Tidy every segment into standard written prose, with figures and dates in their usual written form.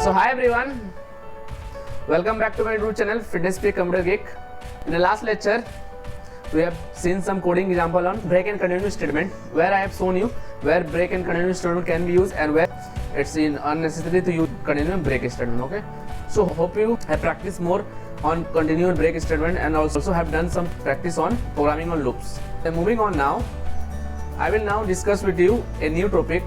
So hi everyone, welcome back to my YouTube channel Fitness Freak Computer Geek. In the last lecture, we have seen some coding example on break and continue statement, where I have shown you where break and continue statement can be used and where it's unnecessary to use continue and break statement. Okay, so hope you have practiced more on continue and break statement and also have done some practice on programming on loops. Then moving on now, I will now discuss with you a new topic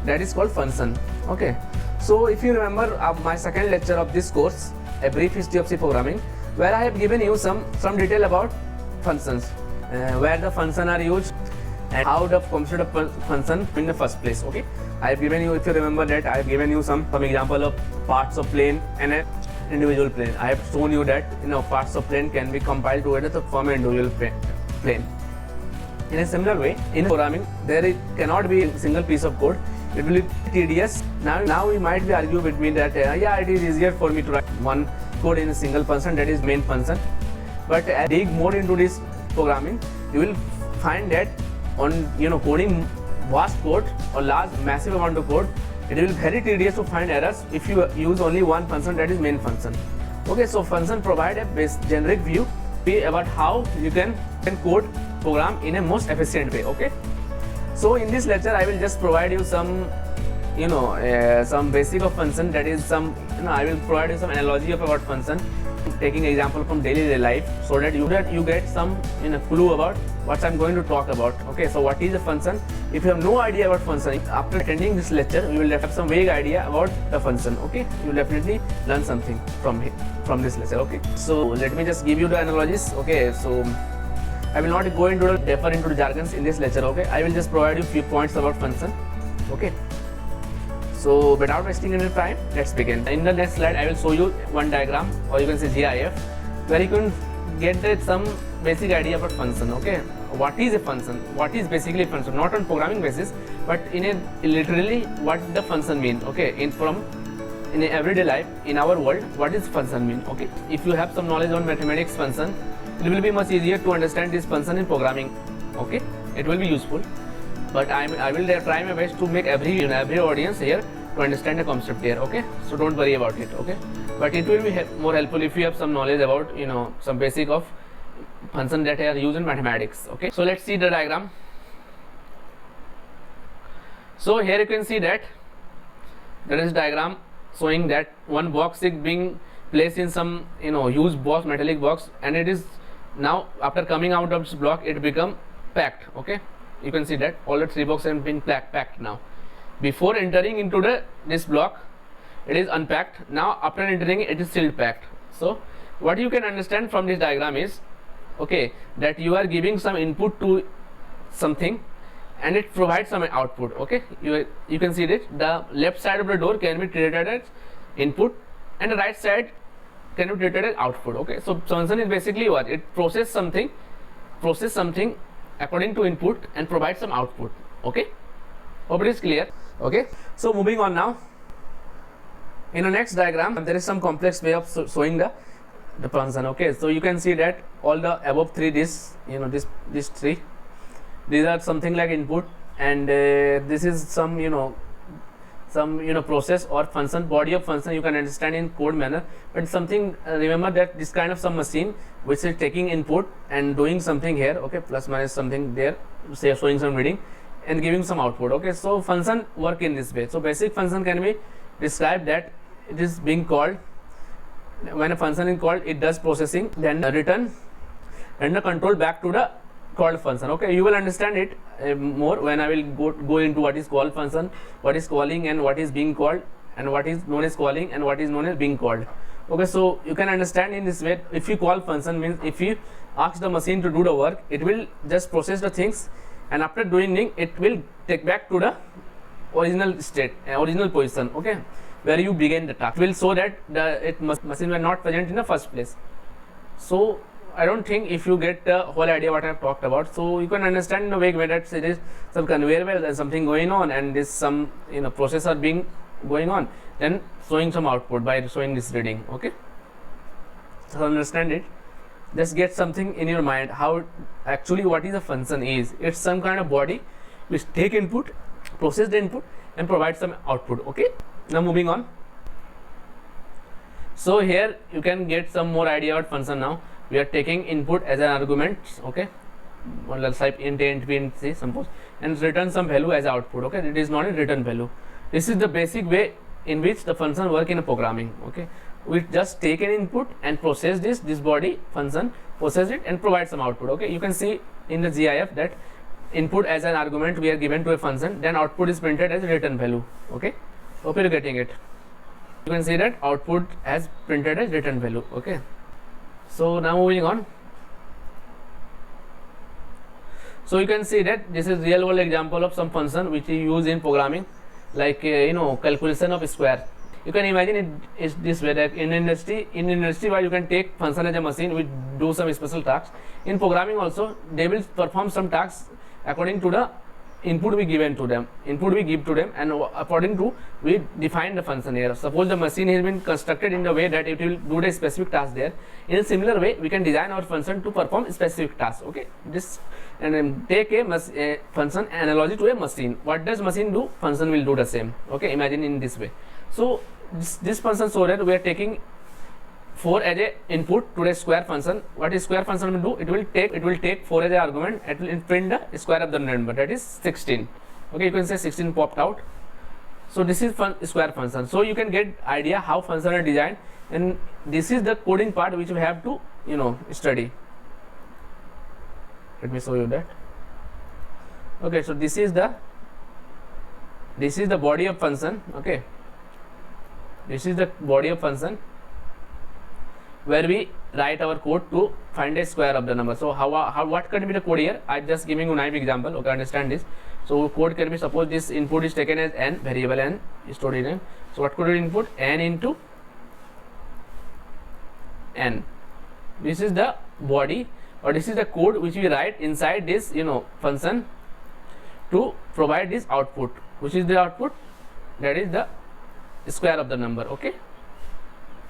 that is called function. Okay, so if you remember my second lecture of this course, a brief history of C programming, where I have given you some detail about functions, where the function are used and how the concept of function in the first place. Okay, I have given you, if you remember that, I have given you some example of parts of plane and an individual plane. I have shown you that parts of plane can be compiled together to form an individual plane. In a similar way, in programming, there cannot be a single piece of code. It will be tedious. Now we might be argue with me that yeah, it is easier for me to write one code in a single function, that is main function. But as dig more into this programming, you will find that on coding vast code or large massive amount of code, it will be very tedious to find errors if you use only one function, that is main function. Okay, so function provide a generic view about how you can code program in a most efficient way. Okay, so in this lecture I will just provide you some some basic of function, that is I will provide you some analogy of about function, taking example from daily life, so that you get some clue about what I'm going to talk about. Okay, so what is a function? If you have no idea about function, after attending this lecture you will have some vague idea about the function. Okay, you will definitely learn something from this lecture. Okay, so let me just give you the analogies. Okay, so I will not go into deeper into the jargons in this lecture. Okay, I will just provide you few points about function. Okay, so without wasting any time, let's begin. In the next slide, I will show you one diagram, or you can say GIF, where you can get some basic idea about function. Okay, what is a function? What is basically a function? Not on programming basis, but in a literally what the function mean. Okay, in a everyday life in our world, what is function mean? Okay, if you have some knowledge on mathematics function, it will be much easier to understand this function in programming. Okay, it will be useful, but I will try my best to make every audience here to understand the concept here. Okay, so don't worry about it. Okay, but it will be more helpful if you have some knowledge about some basic of function that are used in mathematics. Okay, so let's see the diagram. So here you can see that there is diagram showing that one box is being placed in some huge box, metallic box, and it is now after coming out of this block it become packed. Okay, you can see that all the three boxes have been packed now. Before entering into this block, it is unpacked. Now after entering it is still packed. So what you can understand from this diagram is, okay, that you are giving some input to something and it provides some output. Okay, you can see that the left side of the door can be treated as input and the right side can be treated as output. Okay, so function is basically what? It process something according to input and provide some output. Okay, hope it is clear. Okay, so moving on now. In the next diagram, there is some complex way of showing the function. Okay, so you can see that all the above three, these three, these are something like input, and this is some process or function, body of function you can understand in code manner, but something remember that this kind of some machine which is taking input and doing something here. Okay, plus minus something there, say showing some reading and giving some output. Okay, so function work in this way. So basic function can be described that it is being called, when a function is called it does processing, then return and the control back to the called function. Okay, you will understand it more when I will go into what is called function, what is calling and what is being called, and what is known as calling and what is known as being called. Okay, so you can understand in this way, if you call function means if you ask the machine to do the work, it will just process the things, and after doing it will take back to the original state, original position. Okay, where you began the task. It will show that the machine were not present in the first place. So I don't think if you get the whole idea what I have talked about, so you can understand in a vague way that there is some conveyor belt and something going on, and this some process are being going on, then showing some output by showing this reading. Okay, so understand it. Just get something in your mind how actually what is a function is. It's some kind of body which take input, process the input and provide some output. Okay, Now moving on. So here you can get some more idea about function. Now we are taking input as an argument, okay, well, let's type int a, int b, int c, suppose, and return some value as output, okay. It is not a return value. This is the basic way in which the function work in a programming, okay. We just take an input and process this body function, process it and provide some output, okay. You can see in the GIF that input as an argument we are given to a function, then output is printed as a return value, okay. Hope you are getting it. You can see that output as printed as return value, okay. So now moving on. So you can see that this is real world example of some function which we use in programming, like calculation of square. You can imagine it is this way, that in industry where you can take function as a machine which do some special tasks. In programming also they will perform some tasks according to the input we give to them, and according to we define the function here. Suppose the machine has been constructed in the way that it will do the specific task there. In a similar way we can design our function to perform specific tasks, okay. This and take a function analogy to a machine. What does machine do? Function will do the same, okay. Imagine in this way. So this function, so that we are taking 4 as a input to the square function. What is square function will do? It will take 4 as a argument. It will print the square of the number, that is 16, okay. You can say 16 popped out. So this is square function. So you can get idea how function are designed, and this is the coding part which we have to study. Let me show you that. Okay, so this is the body of function, okay. This is the body of function where we write our code to find a square of the number. So what can be the code here? I just giving you naive example, okay, understand this. So code can be, suppose this input is taken as n, variable n is stored in n. So what could be input? N into n. This is the body, or this is the code which we write inside this function to provide this output. Which is the output? That is the square of the number, okay.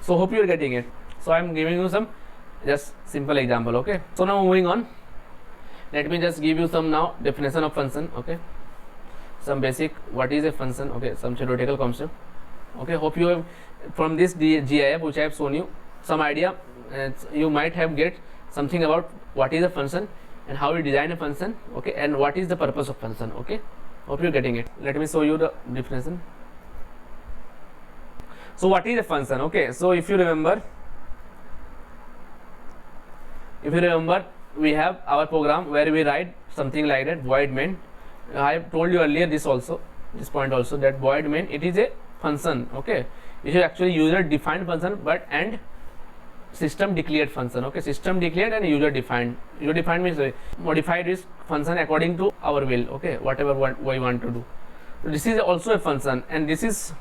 So hope you are getting it. So I am giving you some just simple example, okay. So now moving on, let me just give you some now definition of function, okay. Some basic, what is a function, okay, some theoretical concept, okay. Hope you have from this GIF which I have shown you some idea, you might have get something about what is a function and how we design a function, okay, and what is the purpose of function, okay. Hope you are getting it. Let me show you the definition. So what is a function, okay. So if you remember we have our program where we write something like that, void main. I have told you earlier this point also, that void main, it is a function, okay. It is actually user defined function, but and system declared function, okay. System declared and user defined. User defined means modify this function according to our will, okay, whatever we want to do. So this is also a function, and this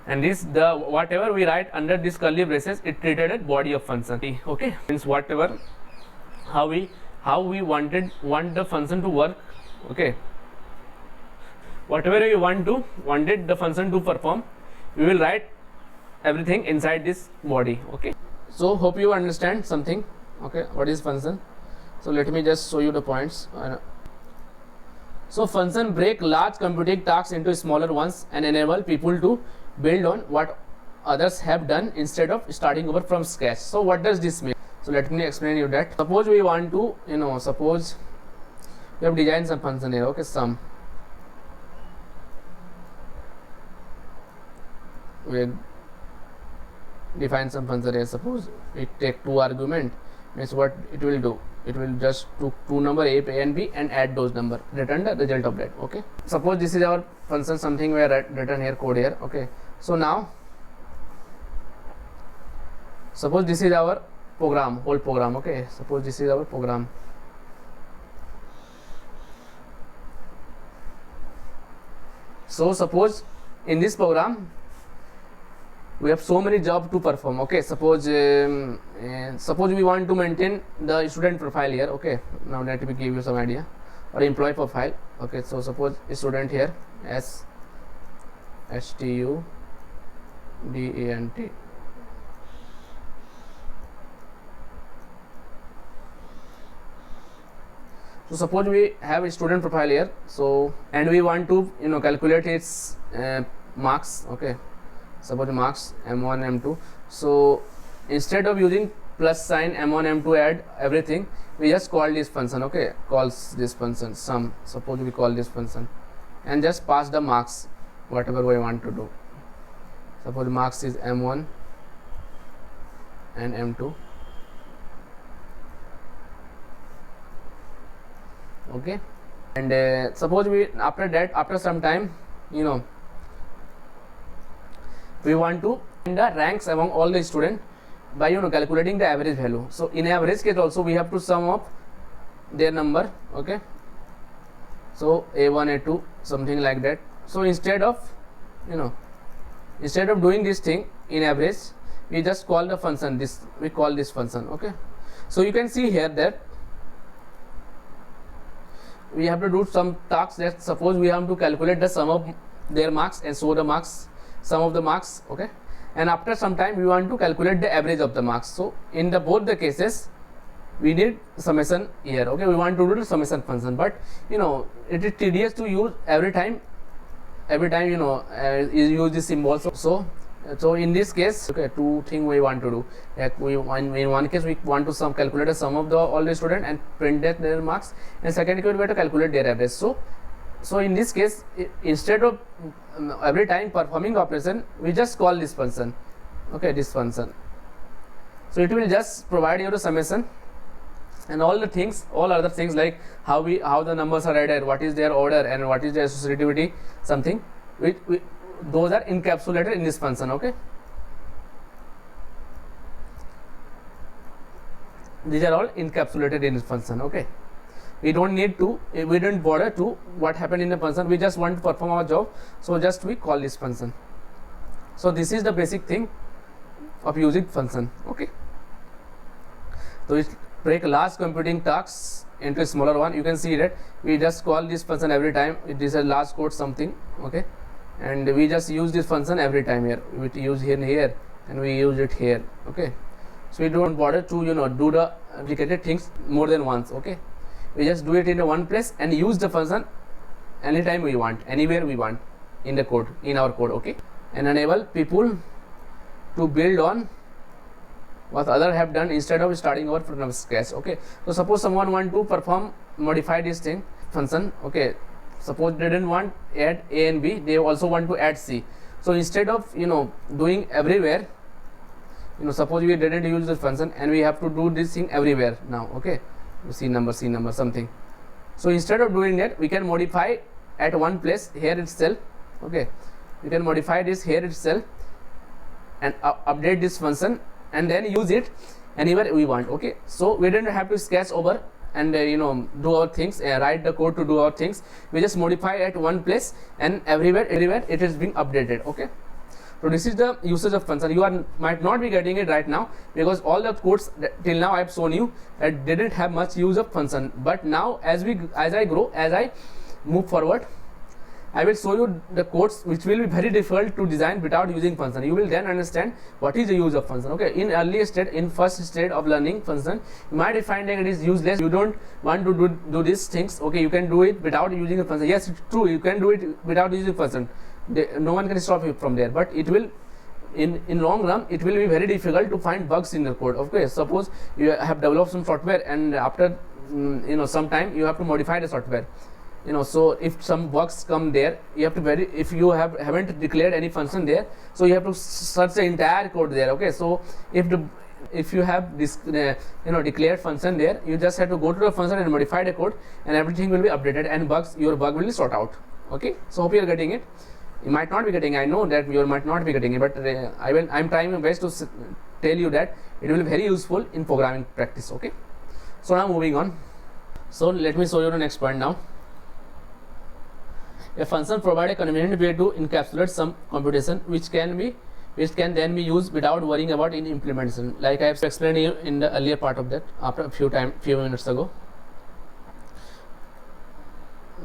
the whatever we write under this curly braces, it treated as body of function, okay. Means whatever how we want the function to work, okay. Whatever we wanted the function to perform, we will write everything inside this body, okay. So hope you understand something, okay, what is function. So let me just show you the points. So function break large computing tasks into smaller ones and enable people to build on what others have done instead of starting over from scratch. So what does this mean? So let me explain you that. Suppose we want to suppose we have designed some function here, okay, sum. We define some function here. Suppose we take 2 argument, means what it will do, it will just took 2 number a and b and add those number, return the result of that, okay. Suppose this is our function, something we are written here, code here, okay. So now suppose this is our program, whole program, okay. Suppose this is our program. So suppose in this program we have so many jobs to perform, okay. Suppose we want to maintain the student profile here, okay. Now let me give you some idea, or employee profile, okay. So suppose student here, student. So suppose we have a student profile here, so and we want to calculate its marks, okay. suppose marks m1 m2. So instead of using plus sign m1 m2 add everything, we just call this function, okay, calls this function sum. Suppose we call this function and just pass the marks whatever we want to do. Suppose marks is m1 and m2, okay. And suppose we after some time, you know, we want to find the ranks among all the students by, you know, calculating the average value. So in average case also we have to sum up their number, okay. So a1 a2 something like that. So instead of, you know, instead of doing this thing in average, we just call the function this, we call this function, okay. So you can see here that we have to do some tasks. That suppose we have to calculate the sum of their marks and show the marks, sum of the marks, okay. And after some time we want to calculate the average of the marks. So in the both the cases we need summation here, okay. We want to do the summation function, but you know, it is tedious to use every time, you know, you use this symbol. So in this case, okay, two things we want to do. Like in one case we want to calculate the sum of all the student and print their marks, and second case we have to calculate their average. So in this case, instead of every time performing operation, we just call this function, okay, this function. So it will just provide you the summation and all the things, all other things like how the numbers are added, what is their order, and what is their associativity, something which those are encapsulated in this function, okay. These are all encapsulated in this function, okay. We don't bother to what happened in the function. We just want to perform our job, so just we call this function. So this is the basic thing of using function, okay. So we break large computing tasks into a smaller one. You can see that we just call this function every time. It is a large code something, okay, and we just use this function every time here. We use here and we use it here, okay. So we don't bother to, you know, do the replicated things more than once, okay. We just do it in one place and use the function anytime we want, anywhere we want in the code, in our code, okay. And enable people to build on what others have done instead of starting over from scratch, okay. So suppose someone want to modify this thing function, okay. Suppose they didn't want add a and b, they also want to add c. So instead of, you know, doing everywhere, you know, suppose we didn't use this function and we have to do this thing everywhere now, okay. C number something. So instead of doing that, we can modify at one place here itself, okay. We can modify this here itself and update this function and then use it anywhere we want, okay. So we don't have to sketch over and you know, do our things, write the code to do our things. We just modify at one place and everywhere it is being updated, okay. So this is the usage of function. You might not be getting it right now because all the codes till now I have shown you that didn't have much use of function. But now as I grow, as I move forward, I will show you the codes which will be very difficult to design without using function. You will then understand what is the use of function, okay. In early state, in first state of learning function, you might be finding it is useless. You don't want to do these things, okay. You can do it without using a function. Yes, it's true, you can do it without using function. No one can stop you from there, but it will in long run it will be very difficult to find bugs in the code, okay. Suppose you have developed some software and after you know, some time you have to modify the software, you know. So if some bugs come there, you have to if you haven't declared any function there, so you have to search the entire code there, okay. So if you have this you know, declared function there, you just have to go to the function and modify the code and everything will be updated and your bug will be sorted out, okay. So hope you are getting it. You might not be getting, I know that you might not be getting it, but I'm trying my best to tell you that it will be very useful in programming practice, okay. So now moving on. So let me show you the next point now. A function provides a convenient way to encapsulate some computation which can then be used without worrying about in implementation, like I have explained you in the earlier part of that after a few minutes ago,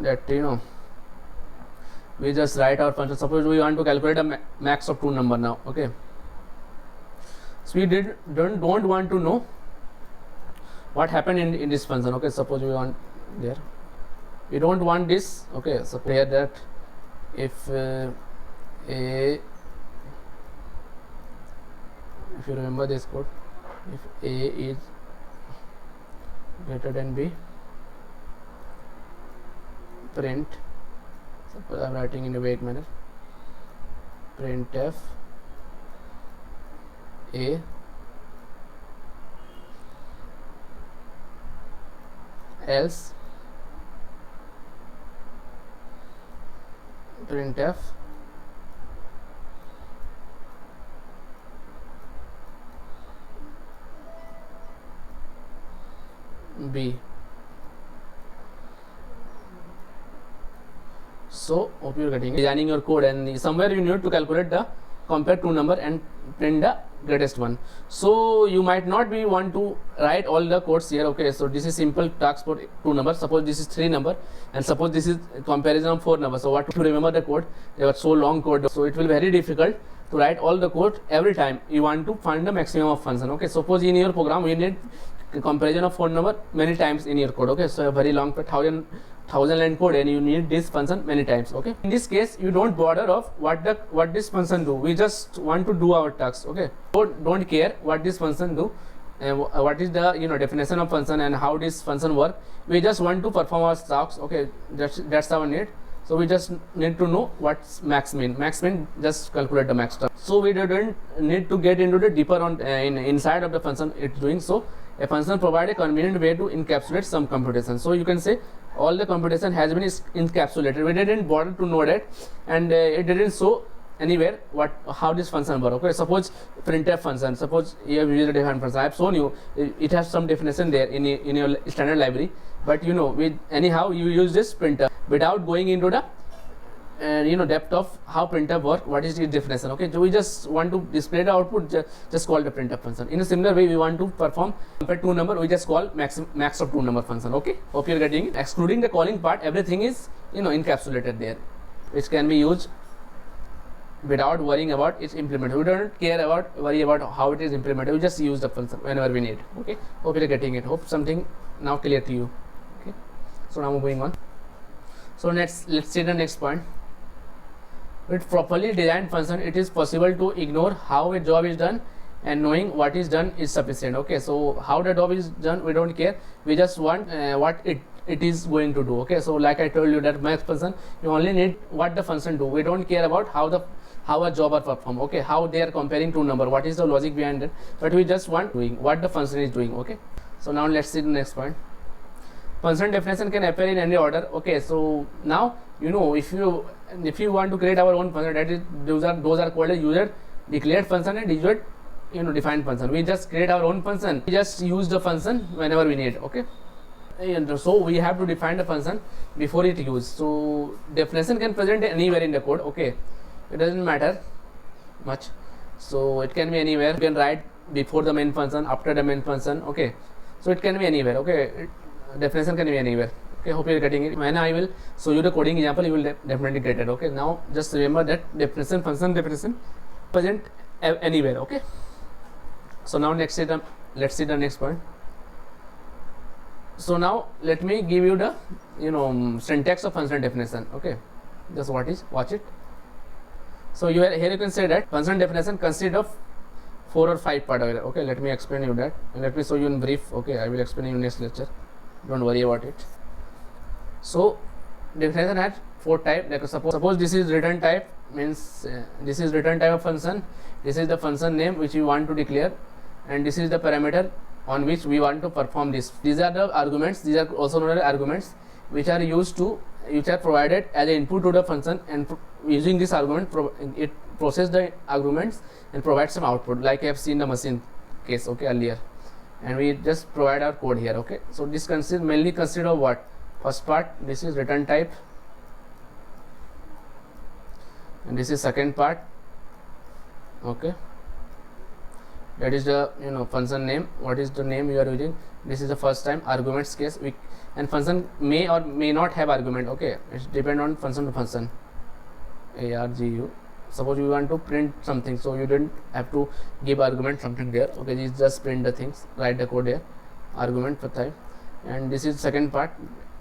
that you know, we just write our function. Suppose we want to calculate a max of two number now, okay. So we don't want to know what happened in this function, okay. Suppose we want there, we don't want this, okay. So here that if a if you remember this code, if a is greater than b, print, suppose I'm writing in a vague manner, printf a else printf b. So hope you're getting it. Designing your code, and somewhere you need to calculate the compare two number and print the greatest one. So you might not be want to write all the codes here. Okay, so this is simple task for two numbers. Suppose this is three number, and suppose this is comparison of four numbers. So what to remember the code? They were so long code, so it will be very difficult to write all the code every time. You want to find the maximum of function. Okay, suppose in your program you need comparison of phone number many times in your code. Okay, so a very long thousand line code, and you need this function many times. Okay, in this case you don't bother of what this function do. We just want to do our task. Okay, don't care what this function do and what is the definition of function and how this function work. We just want to perform our tasks. Okay, that's our need. So we just need to know what's max min. Max min, just calculate the max term. So we don't need to get into the deeper on inside of the function it's doing. So a function provide a convenient way to encapsulate some computation. So you can say all the computation has been encapsulated. We didn't bother to know that, and it didn't show anywhere how this function work. Okay, suppose printf function, suppose you have used a different function. I have shown you it has some definition there in your standard library, but with anyhow you use this printf without going into the depth of how printf work, what is its definition. Okay, so we just want to display the output, just call the printf function. In a similar way, we want to perform compare two number, we just call max of two number function. Okay, hope you're getting it. Excluding the calling part, everything is encapsulated there, which can be used without worrying about its implementation. We don't worry about how it is implemented. We just use the function whenever we need. Okay, hope you're getting it. Hope something now clear to you. Okay, so now moving on. So let's see the next point. With properly designed function, it is possible to ignore how a job is done, and knowing what is done is sufficient. Okay, so how the job is done, we don't care. We just want what it is going to do. Okay, so like I told you that max function, you only need what the function do. We don't care about how a job are performed. Okay, how they are comparing two number, what is the logic behind it, but we just want doing what the function is doing. Okay, so now let's see the next point. Function definition can appear in any order. Okay, so now if you want to create our own function, that is those are called a user declared function and user defined function. We just create our own function, we just use the function whenever we need. Okay, and so we have to define the function before it used. So definition can present anywhere in the code. Okay, it doesn't matter much, so it can be anywhere. You can write before the main function, after the main function. Okay, so it can be anywhere. Okay, definition can be anywhere. Okay, hope you're getting it. When I will show you the coding example, you will definitely get it. Okay, now just remember that definition, function definition present anywhere. Okay, so now let's see the next point. So now let me give you the syntax of function definition. Okay, just watch it. So here you can say that function definition consists of 4 or 5 part. Okay, let me explain you that, and let me show you in brief. Okay, I will explain you in next lecture. Don't worry about it. So definition has 4 types. Like suppose this is return type, means this is return type of function. This is the function name which we want to declare, and this is the parameter on which we want to perform this. These are the arguments. These are also known as arguments, which are provided as an input to the function, and using this argument it process the arguments and provide some output, like I have seen the machine case. Okay, earlier, and we just provide our code here. Okay, so this mainly consists of what? First part, this is return type, and this is second part. Okay, that is the function name. What is the name you are using? This is the first time arguments case. And function may or may not have argument. Okay, it's depend on function to function. Argu. Suppose you want to print something, so you didn't have to give argument something there. Okay, you just print the things, write the code here, argument for type, and this is second part,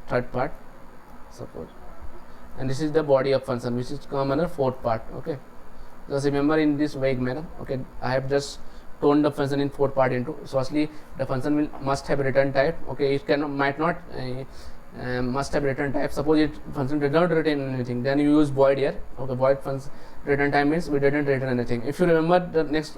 third part, suppose, and this is the body of function, which is come under fourth part. Okay, just remember in this vague manner. Okay, I have just torn the function in 4 part into. So firstly, the function must have return type. Okay, it might not must have return type. Suppose it function did not return anything, then you use void here. Okay, void function return type means we didn't return anything. If you remember the next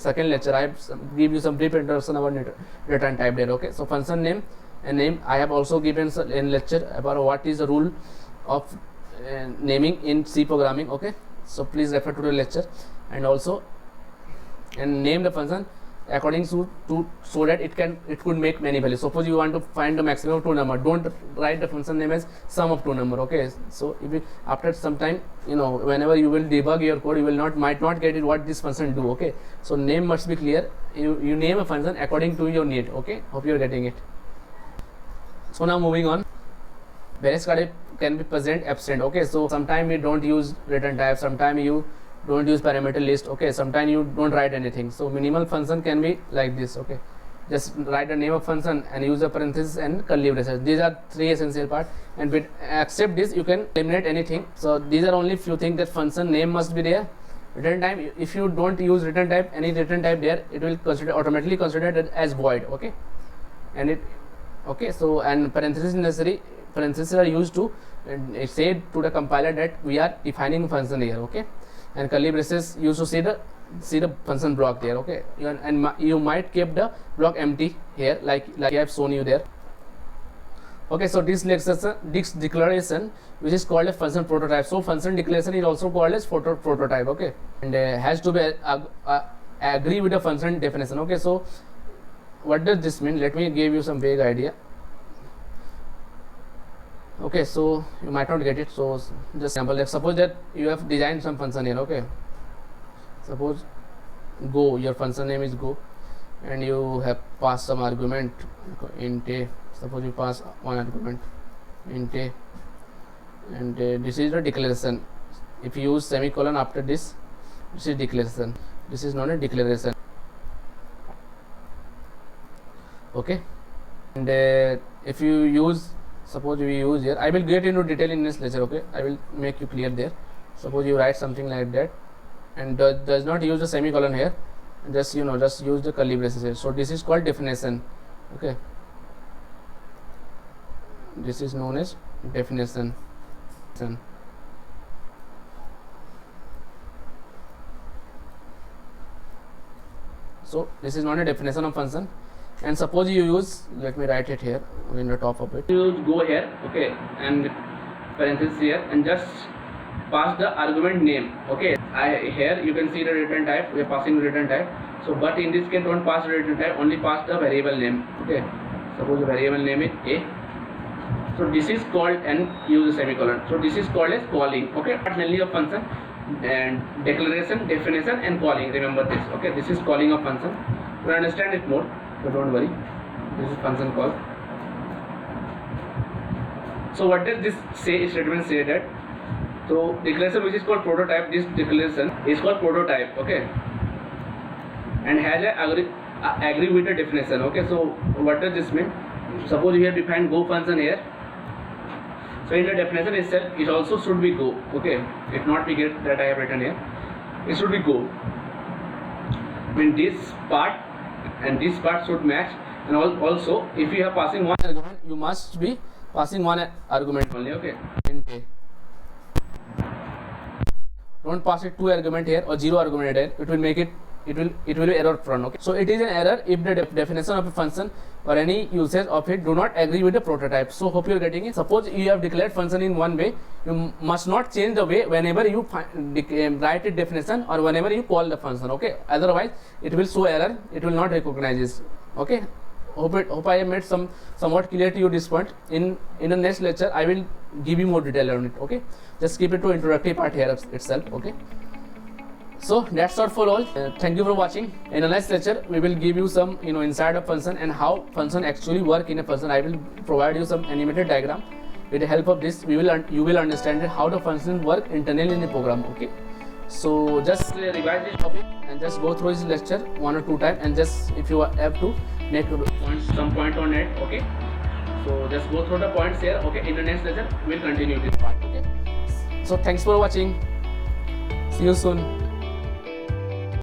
second lecture, I give you some brief introduction about return type there. Okay, so function name and name I have also given in lecture about what is the rule of naming in C programming. Okay, so please refer to the lecture, and also name the function according to so that it could make many values. Suppose you want to find the maximum of 2 number, don't write the function name as sum of 2 number. Okay, so if you, after some time, whenever you will debug your code, you will might not get it what this function do. Okay, so name must be clear. You name a function according to your need. Okay, hope you are getting it. So now moving on, various type can be present, absent. Okay, so sometime you don't use return type, sometime you don't use parameter list. Okay, sometimes you don't write anything. So minimal function can be like this. Okay, just write the name of function and use the parenthesis and curly braces. These are 3 essential part, and with except this you can eliminate anything. So these are only few things that function name must be there. Return type, if you don't use return type, any return type there, it will automatically consider it as void. Okay, and so and parenthesis necessary. Parentheses are used to say to the compiler that we are defining function here. Okay, and curly braces used to see the function block there. Okay, and you might keep the block empty here like I have shown you there. Okay, so this declaration, which is called a function prototype. So function declaration is also called as prototype. Okay, and has to be agree with the function definition. Okay, so what does this mean? Let me give you some vague idea. Okay, so you might not get it. So just example, like suppose that you have designed some function here. Okay, suppose go, your function name is go, and you have passed some argument int a. Suppose you pass one argument int a, and this is the declaration. If you use semicolon after this is declaration. This is not a declaration. Okay, and if you use, suppose we use here, I will get into detail in this lecture. Okay, I will make you clear there. Suppose you write something like that and does not use the semicolon here, just just use the curly braces here. So this is called definition. Okay, this is known as definition. So this is not a definition of function. And suppose you use, let me write it here in the top of it. You go here, okay, and parenthesis here, and just pass the argument name. Okay, here you can see the return type. We are passing return type. So, but in this case, don't pass the return type. Only pass the variable name. Okay, suppose the variable name is a. So this is called, and use a semicolon. So this is called as calling. Okay, not mainly a function, and declaration, definition, and calling. Remember this. Okay, this is calling of function. To understand it more. So don't worry, this is function call. So what does this statement say that? So declaration which is called prototype, this declaration is called prototype. Okay, and has a agree with the definition. Okay, so what does this mean? Suppose we have defined go function here. So in the definition itself, it also should be go. Okay, it not be get that I have written here. It should be go. When this part and this part should match, and also if you are passing one argument, you must be passing one argument only. Okay, int a. Don't pass it 2 argument here or 0 argument here. It will make it will be error prone. Okay, so it is an error if the definition of a function or any usage of it do not agree with the prototype. So hope you are getting it. Suppose you have declared function in one way, you must not change the way whenever you write a definition or whenever you call the function. Okay, otherwise it will show error, it will not recognize this. Okay, hope I have made somewhat clear to you this point. In the next lecture I will give you more detail on it. Okay, just keep it to introductory part here itself. Okay, so that's all for all. Thank you for watching. In the next lecture we will give you some inside of function and how function actually work in a function. I will provide you some animated diagram. With the help of this you will understand how the function work internally in the program. Okay, so just revise this topic and just go through this lecture 1 or 2 times, and just if you have to make some point on it. Okay, so just go through the points here. Okay, in the next lecture we'll continue this part. Okay, so thanks for watching. See you soon.